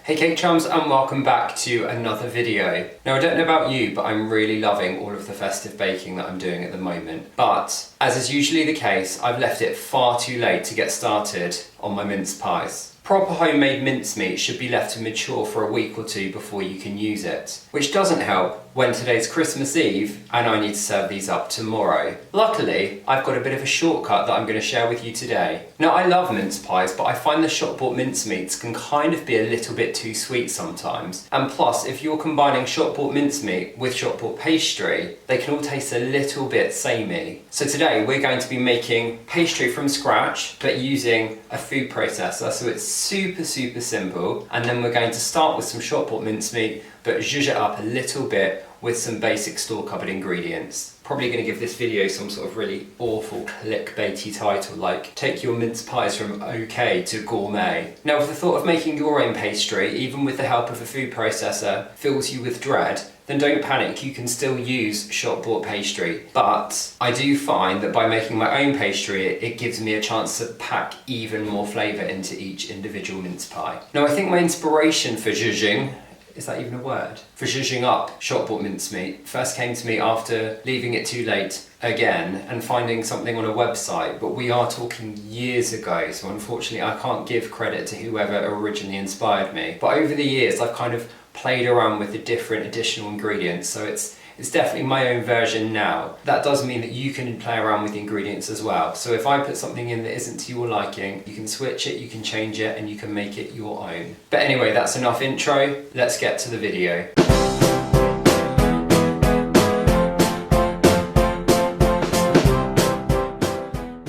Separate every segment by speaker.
Speaker 1: Hey cake chums, and welcome back to another video. Now I don't know about you, but I'm really loving all of the festive baking that I'm doing at the moment. But, as is usually the case, I've left it far too late to get started on my mince pies. Proper homemade mincemeat should be left to mature for a week or two before you can use it. Which doesn't help when today's Christmas Eve and I need to serve these up tomorrow. Luckily, I've got a bit of a shortcut that I'm going to share with you today. Now I love mince pies, but I find the shop-bought mincemeats can kind of be a little bit too sweet sometimes. And plus, if you're combining shop-bought mincemeat with shop-bought pastry, they can all taste a little bit samey. So today we're going to be making pastry from scratch, but using a food processor, so it's super simple. And then we're going to start with some shop-bought mincemeat, but zhuzh it up a little bit with some basic store-cupboard ingredients. Probably going to give this video some sort of really awful clickbaity title like take your mince pies from okay to gourmet. Now if the thought of making your own pastry, even with the help of a food processor, fills you with dread, then don't panic, you can still use shop-bought pastry. But I do find that by making my own pastry, it gives me a chance to pack even more flavour into each individual mince pie. Now I think my inspiration for zhuzhing, is that even a word? For zhuzhing up shop-bought mincemeat first came to me after leaving it too late again and finding something on a website, but we are talking years ago, so unfortunately I can't give credit to whoever originally inspired me. But over the years I've kind of played around with the different additional ingredients, so it's definitely my own version now. That does mean that you can play around with the ingredients as well. So if I put something in that isn't to your liking, you can switch it, you can change it, and you can make it your own. But anyway, that's enough intro. Let's get to the video.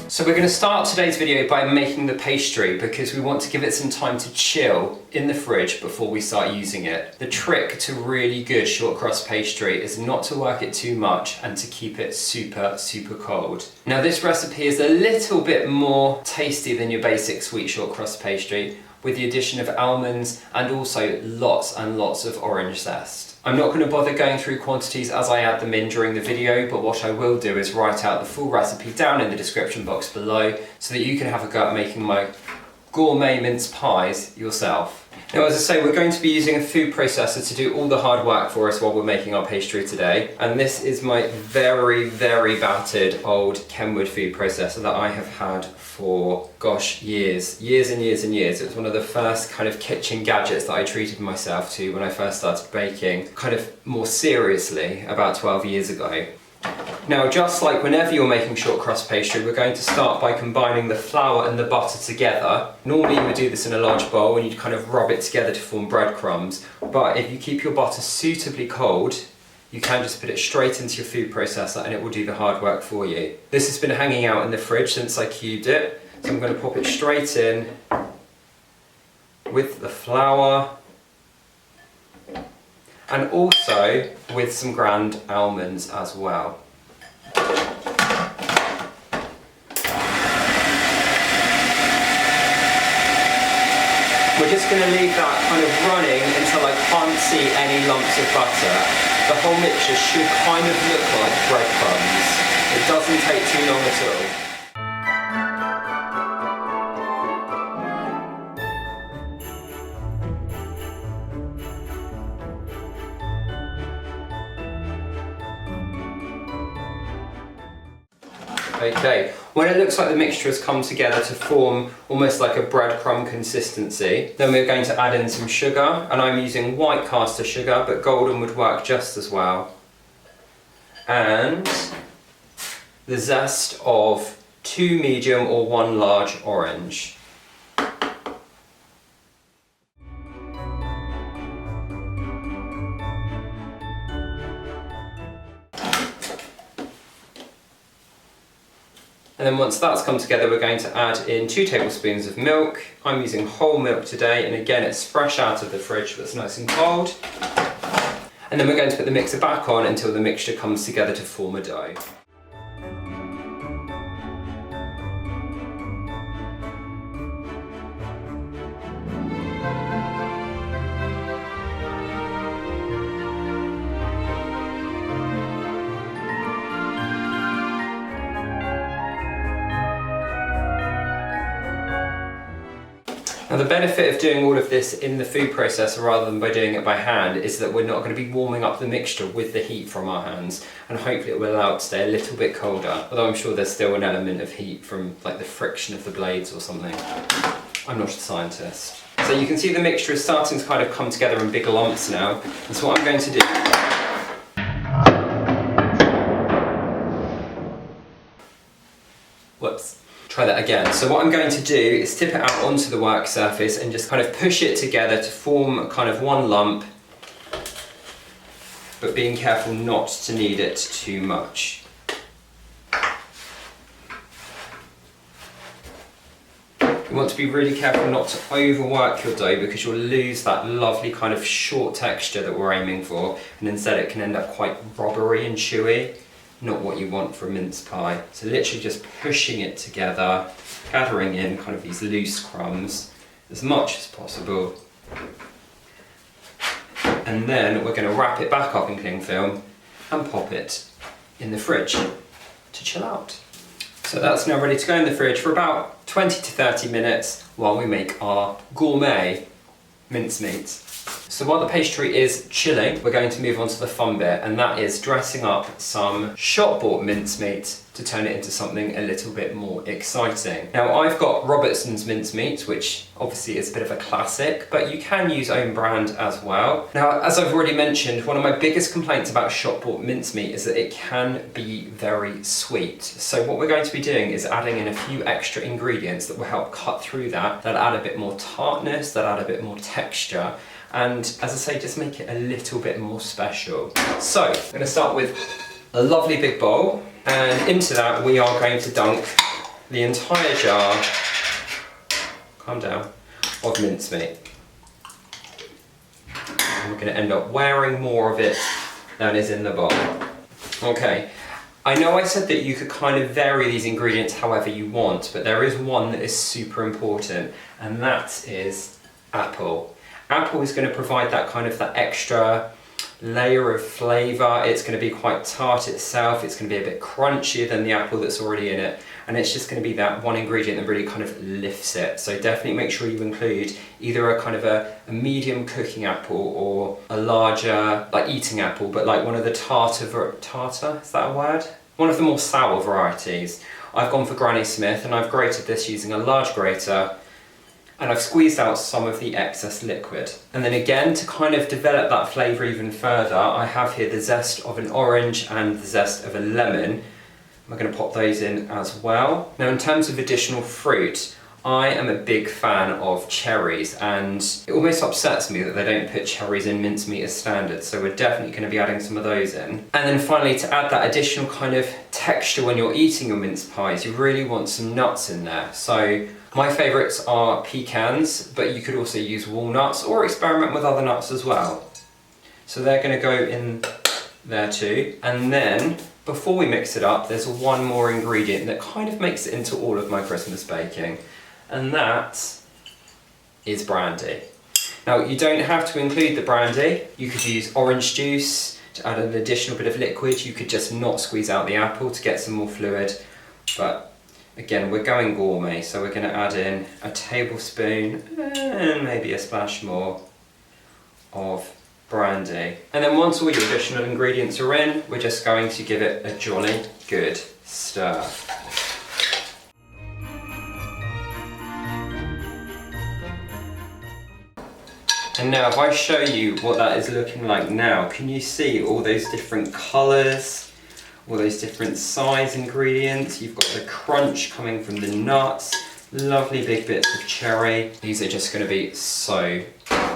Speaker 1: So we're going to start today's video by making the pastry because we want to give it some time to chill in the fridge before we start using it. The trick to really good shortcrust pastry is not to work it too much and to keep it super cold. Now this recipe is a little bit more tasty than your basic sweet shortcrust pastry, with the addition of almonds and also lots and lots of orange zest. I'm not going to bother going through quantities as I add them in during the video, but what I will do is write out the full recipe down in the description box below so that you can have a go at making my gourmet mince pies yourself. Now as I say, we're going to be using a food processor to do all the hard work for us while we're making our pastry today. And this is my very battered old Kenwood food processor that I have had for, gosh, years and years. It was one of the first kind of kitchen gadgets that I treated myself to when I first started baking, kind of more seriously, about 12 years ago. Now, just like whenever you're making shortcrust pastry, we're going to start by combining the flour and the butter together. Normally you would do this in a large bowl and you'd kind of rub it together to form breadcrumbs, but if you keep your butter suitably cold, you can just put it straight into your food processor and it will do the hard work for you. This has been hanging out in the fridge since I cubed it, so I'm going to pop it straight in with the flour and also with some ground almonds as well. We're just going to leave that kind of running until I can't see any lumps of butter. The whole mixture should kind of look like breadcrumbs. It doesn't take too long at all. Okay, when it looks like the mixture has come together to form almost like a breadcrumb consistency, then we're going to add in some sugar, and I'm using white caster sugar, but golden would work just as well. And the zest of 2 medium or 1 large orange. And then once that's come together, we're going to add in 2 tablespoons of milk. I'm using whole milk today, and again, it's fresh out of the fridge, but it's nice and cold. And then we're going to put the mixer back on until the mixture comes together to form a dough. Now the benefit of doing all of this in the food processor rather than by doing it by hand is that we're not going to be warming up the mixture with the heat from our hands, and hopefully it will allow it to stay a little bit colder, although I'm sure there's still an element of heat from like the friction of the blades or something. I'm not a scientist. So you can see the mixture is starting to kind of come together in big lumps now, and so what I'm going to do try that again. So what I'm going to do is tip it out onto the work surface and just kind of push it together to form kind of one lump, but being careful not to knead it too much. You want to be really careful not to overwork your dough because you'll lose that lovely kind of short texture that we're aiming for, and instead it can end up quite rubbery and chewy. Not what you want for a mince pie. So literally just pushing it together, gathering in kind of these loose crumbs as much as possible. And then we're going to wrap it back up in cling film and pop it in the fridge to chill out. So that's now ready to go in the fridge for about 20 to 30 minutes while we make our gourmet mincemeat. So while the pastry is chilling, we're going to move on to the fun bit, and that is dressing up some shop-bought mincemeat to turn it into something a little bit more exciting. Now I've got Robertson's mincemeat, which obviously is a bit of a classic, but you can use own brand as well. Now, as I've already mentioned, one of my biggest complaints about shop-bought mincemeat is that it can be very sweet. So what we're going to be doing is adding in a few extra ingredients that will help cut through that add a bit more tartness, that add a bit more texture, and as I say, just make it a little bit more special. So I'm going to start with a lovely big bowl, and into that we are going to dunk the entire jar, calm down, of mincemeat. And we're going to end up wearing more of it than is in the bowl. Okay, I know I said that you could kind of vary these ingredients however you want, but there is one that is super important, and that is apple. Apple is going to provide that extra layer of flavour. It's going to be quite tart itself, it's going to be a bit crunchier than the apple that's already in it, and it's just going to be that one ingredient that really kind of lifts it. So definitely make sure you include either a kind of a medium cooking apple or a larger like eating apple, but like one of the tartar, is that a word? One of the more sour varieties. I've gone for Granny Smith and I've grated this using a large grater, and I've squeezed out some of the excess liquid. And then again, to kind of develop that flavour even further, I have here the zest of an orange and the zest of a lemon. I'm going to pop those in as well. Now in terms of additional fruit, I am a big fan of cherries, and it almost upsets me that they don't put cherries in mincemeat as standard, so we're definitely going to be adding some of those in. And then finally, to add that additional kind of texture when you're eating your mince pies, you really want some nuts in there. So my favourites are pecans, but you could also use walnuts or experiment with other nuts as well. So they're going to go in there too. And then, before we mix it up, there's one more ingredient that kind of makes it into all of my Christmas baking, and that is brandy. Now, you don't have to include the brandy. You could use orange juice to add an additional bit of liquid. You could just not squeeze out the apple to get some more fluid, but again, we're going gourmet, so we're going to add in a tablespoon and maybe a splash more of brandy. And then once all your additional ingredients are in, we're just going to give it a jolly good stir. And now if I show you what that is looking like now, can you see all those different colours? All those different size ingredients. You've got the crunch coming from the nuts, lovely big bits of cherry. These are just going to be so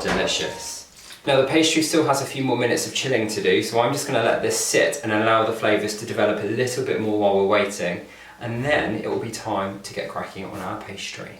Speaker 1: delicious. Now the pastry still has a few more minutes of chilling to do, so I'm just going to let this sit and allow the flavours to develop a little bit more while we're waiting, and then it will be time to get cracking on our pastry.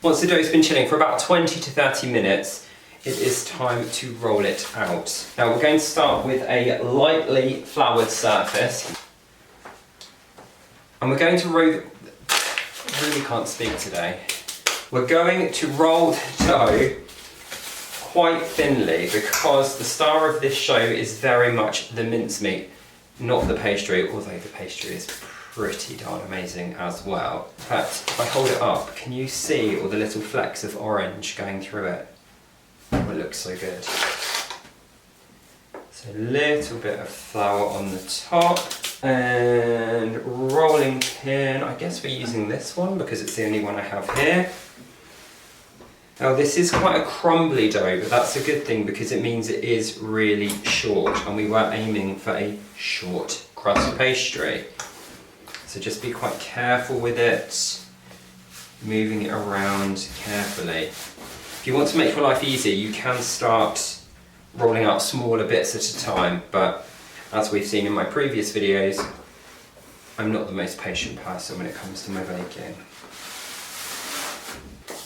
Speaker 1: Once the dough's been chilling for about 20 to 30 minutes, it is time to roll it out. Now we're going to start with a lightly floured surface, and we're going to roll, I really can't speak today. We're going to roll the dough quite thinly because the star of this show is very much the mincemeat, not the pastry, although the pastry is pretty darn amazing as well. In fact, if I hold it up, can you see all the little flecks of orange going through it? Oh, it looks so good. So a little bit of flour on the top, and rolling pin. I guess we're using this one because it's the only one I have here. Now this is quite a crumbly dough, but that's a good thing because it means it is really short, and we were aiming for a short crust pastry. So just be quite careful with it, moving it around carefully. If you want to make your life easier, you can start rolling out smaller bits at a time, but as we've seen in my previous videos, I'm not the most patient person when it comes to my baking.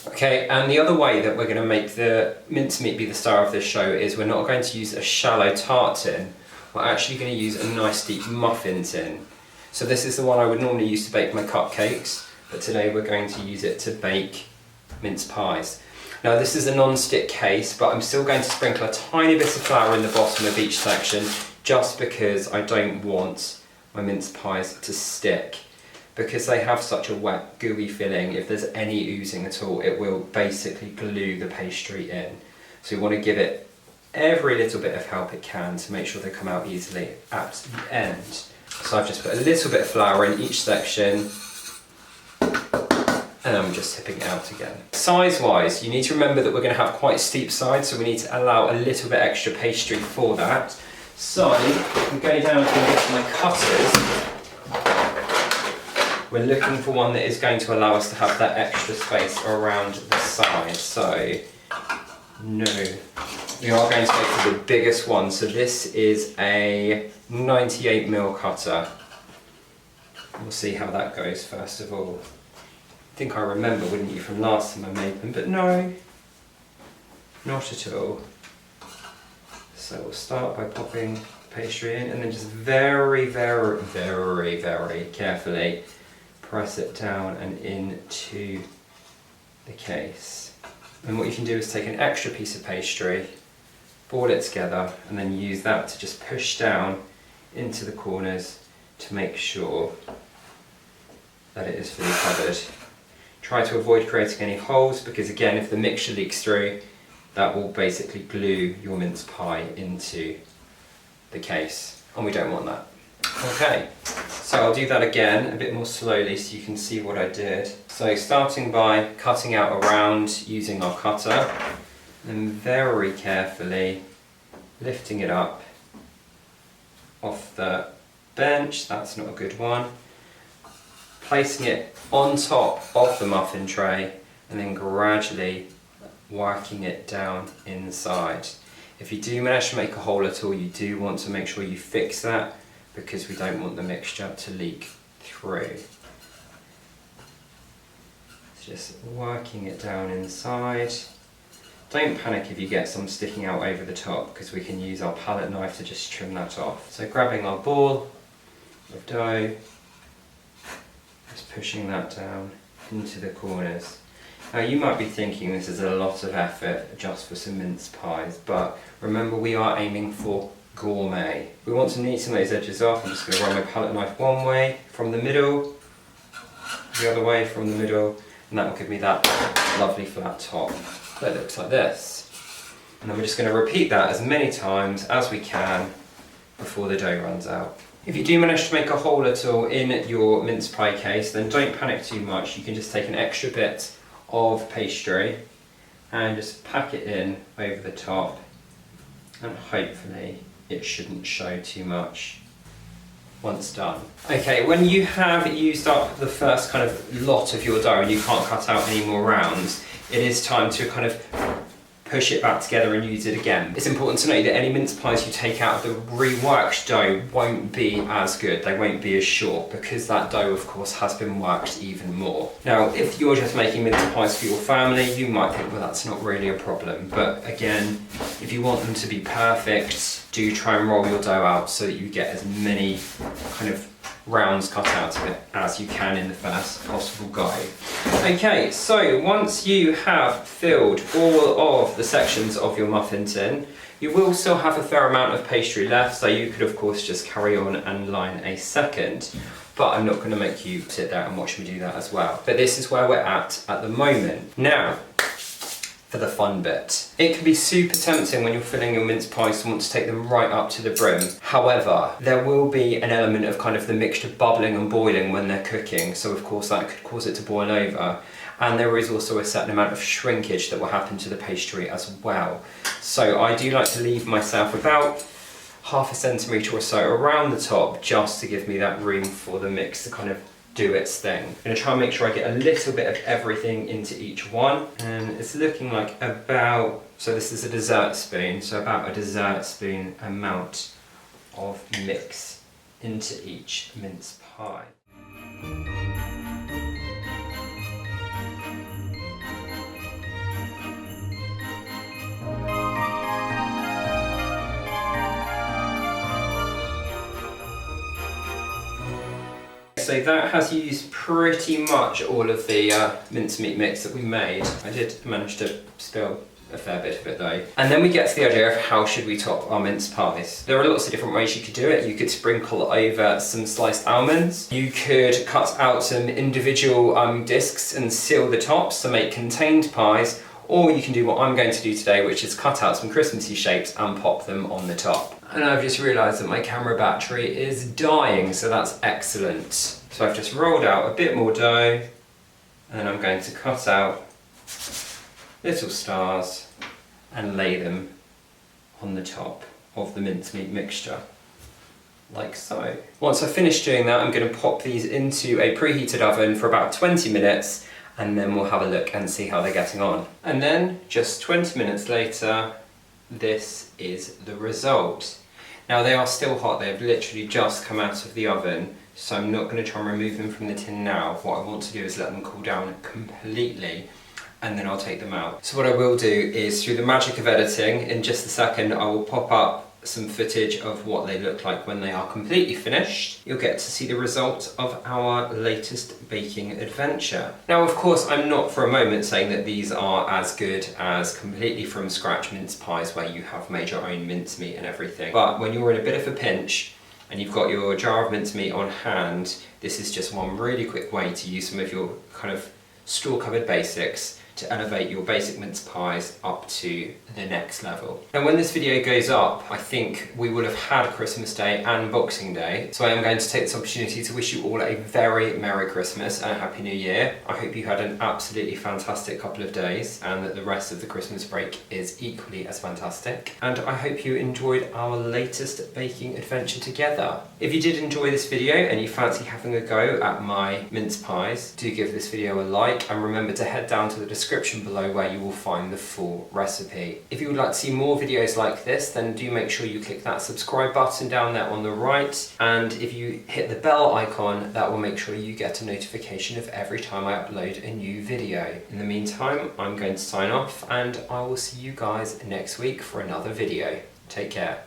Speaker 1: Okay, and the other way that we're going to make the mincemeat be the star of this show is we're not going to use a shallow tart tin, we're actually going to use a nice deep muffin tin. So this is the one I would normally use to bake my cupcakes, but today we're going to use it to bake mince pies. Now this is a non-stick case, but I'm still going to sprinkle a tiny bit of flour in the bottom of each section, just because I don't want my mince pies to stick. Because they have such a wet, gooey filling, if there's any oozing at all, it will basically glue the pastry in. So you want to give it every little bit of help it can to make sure they come out easily at the end. So I've just put a little bit of flour in each section, and I'm just tipping it out again. Size-wise, you need to remember that we're going to have quite steep sides, so we need to allow a little bit extra pastry for that. So I'm going down and get my cutters. We're looking for one that is going to allow us to have that extra space around the side. So, no. We are going to go for the biggest one. So this is a 98mm cutter. We'll see how that goes first of all. I think I remember, wouldn't you, from last time I made them, but no, not at all. So we'll start by popping the pastry in and then just very, very, very, very carefully press it down and into the case. And what you can do is take an extra piece of pastry, ball it together, and then use that to just push down into the corners to make sure that it is fully covered. Try to avoid creating any holes, because again, if the mixture leaks through, that will basically glue your mince pie into the case, and we don't want that. Okay, so I'll do that again a bit more slowly so you can see what I did. So starting by cutting out around using our cutter, and very carefully lifting it up off the bench. That's not a good one. Placing it on top of the muffin tray and then gradually working it down inside. If you do manage to make a hole at all, you do want to make sure you fix that, because we don't want the mixture to leak through. Just working it down inside. Don't panic if you get some sticking out over the top, because we can use our palette knife to just trim that off. So grabbing our ball of dough, just pushing that down into the corners. Now you might be thinking this is a lot of effort just for some mince pies, but remember we are aiming for gourmet. We want to neaten those edges off. I'm just going to run my palette knife one way from the middle, the other way from the middle, and that will give me that lovely flat top that looks like this. And then we're just going to repeat that as many times as we can before the dough runs out. If you do manage to make a hole at all in your mince pie case, then don't panic too much. You can just take an extra bit of pastry and just pack it in over the top, and hopefully it shouldn't show too much once done. Okay, when you have used up the first kind of lot of your dough and you can't cut out any more rounds, it is time to kind of push it back together and use it again. It's important to note that any mince pies you take out of the reworked dough won't be as good, they won't be as short, because that dough of course has been worked even more. Now if you're just making mince pies for your family, you might think, well, that's not really a problem, but again, if you want them to be perfect, do try and roll your dough out so that you get as many kind of rounds cut out of it as you can in the first possible go. Okay, so once you have filled all of the sections of your muffin tin, you will still have a fair amount of pastry left, so you could of course just carry on and line a second. but I'm not going to make you sit there and watch me do that as well. But this is where we're at the moment. Now, for the fun bit. It can be super tempting when you're filling your mince pies to want to take them right up to the brim. However, there will be an element of kind of the mixture bubbling and boiling when they're cooking, so of course that could cause it to boil over. And there is also a certain amount of shrinkage that will happen to the pastry as well. So I do like to leave myself about half a centimetre or so around the top, just to give me that room for the mix to kind of do its thing. I'm going to try and make sure I get a little bit of everything into each one, and it's looking like about, so this is a dessert spoon, so about a dessert spoon amount of mix into each mince pie. So that has used pretty much all of the mincemeat mix that we made. I did manage to spill a fair bit of it though. And then we get to the idea of how should we top our mince pies. There are lots of different ways you could do it. You could sprinkle over some sliced almonds. You could cut out some individual discs and seal the tops to make contained pies. Or you can do what I'm going to do today, which is cut out some Christmassy shapes and pop them on the top. And I've just realised that my camera battery is dying, so that's excellent. So I've just rolled out a bit more dough, and I'm going to cut out little stars and lay them on the top of the mincemeat mixture, like so. Once I've finished doing that, I'm going to pop these into a preheated oven for about 20 minutes, and then we'll have a look and see how they're getting on. And then, just 20 minutes later, this is the result. Now they are still hot, they have literally just come out of the oven, so I'm not going to try and remove them from the tin now. What I want to do is let them cool down completely, and then I'll take them out. So what I will do is, through the magic of editing, in just a second I will pop up some footage of what they look like when they are completely finished. You'll get to see the result of our latest baking adventure. Now of course I'm not for a moment saying that these are as good as completely from scratch mince pies where you have made your own mincemeat and everything, but when you're in a bit of a pinch and you've got your jar of mincemeat on hand, this is just one really quick way to use some of your kind of store-covered basics to elevate your basic mince pies up to the next level. Now when this video goes up, I think we will have had Christmas Day and Boxing Day, so I am going to take this opportunity to wish you all a very Merry Christmas and a Happy New Year. I hope you had an absolutely fantastic couple of days and that the rest of the Christmas break is equally as fantastic. And I hope you enjoyed our latest baking adventure together. If you did enjoy this video and you fancy having a go at my mince pies, do give this video a like, and remember to head down to the description below where you will find the full recipe. If you would like to see more videos like this, then do make sure you click that subscribe button down there on the right, and if you hit the bell icon, that will make sure you get a notification of every time I upload a new video. In the meantime, I'm going to sign off, and I will see you guys next week for another video. Take care.